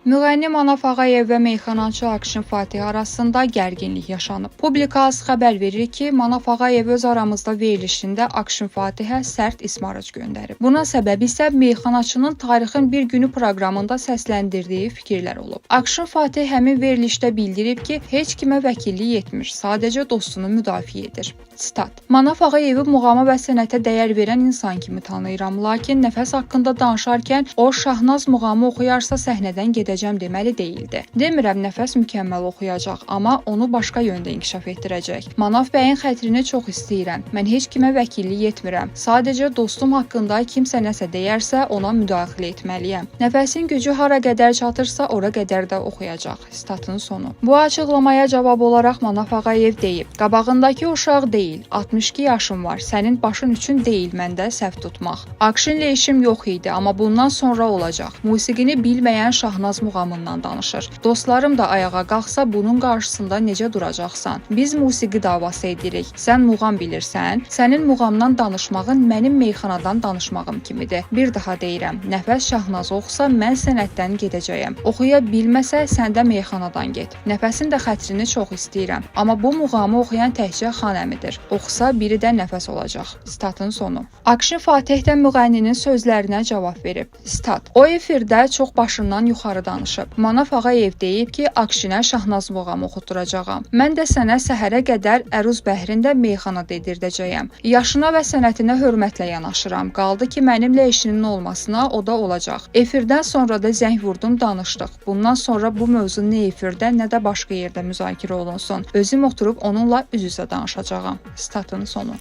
Müğənni Manaf Ağayev və meyxanaçı Akşin Fatih arasında gərginlik yaşanıb. Publika az xəbər verir ki, Manaf Ağayev öz aramızda verilişində Akşin Fatihə sərt ismarıc göndərib. Buna səbəb isə meyxanaçının Tarixin bir günü proqramında səsləndirdiyi fikirlər olub. Akşin Fatih həmin verilişdə bildirib ki, heç kimə vəkillik etmir, sadəcə dostunu müdafiə edir. Sitat: Manaf Ağayevi muğama və sənətə dəyər verən insan kimi tanıyıram, lakin nəfəs haqqında danışarkən o Şahnaz muğamı oxuyarsa səhnədən gedəcəm deməli deyildi. Demirəm nəfəs mükəmməl oxuyacaq, amma onu başqa yöndə inkişaf etdirəcək. Manaf bəyin xətrini çox istəyirəm. Mən heç kimə vəkillik etmirəm. Sadəcə dostum haqqında kimsə nəsə deyərsə ona müdaxilə etməliyəm. Nəfəsin gücü hara qədər çatırsa ora qədər də oxuyacaq. Statın sonu. Bu açıqlamaya cavab olaraq Manaf Ağayev deyib: Qabağındakı uşaq deyil, 62 yaşım var. Sənin başın üçün deyil məndə səhv tutmaq. Akşinlə işim yox idi, amma bundan sonra olacaq. Musiqini bilməyən Şahnaz muğamından danışır. Dostlarım da ayağa qalxsa bunun qarşısında necə duracaqsan? Biz musiqi davası edirik. Sən muğam bilirsən? Sənin muğamdan danışmağın mənim meyxanadan danışmağım kimidir. Bir daha deyirəm, nəfəs Şahnaz oxusa mən sənətdən gedəcəyəm. Oxuya bilməsə sən də meyxanadan get. Nəfəsin də xətrini çox istəyirəm. Amma bu muğamı oxuyan təkcə xanəmidir. Oxusa biri də nəfəs olacaq. Statın sonu. Akşin Fatih də müğənninin sözlərinə cavab verib. Stat: O efirdə çox başından yuxarı danışıb. Manaf Ağayev deyib ki, Akşinə Şahnaz muğamı oxutduracağam. Mən də sənə səhərə qədər Əruz bəhrində meyxanada edirdəcəyəm. Yaşına və sənətinə hörmətlə yanaşıram. Qaldı ki, mənimlə işinin olmasına o da olacaq. Efirdən sonra da zəng vurdum, danışdıq. Bundan sonra bu mövzu nə efirdə, nə də başqa yerdə müzakirə olunsun. Özüm oturub onunla üz-üzə danışacağam. Statın sonu.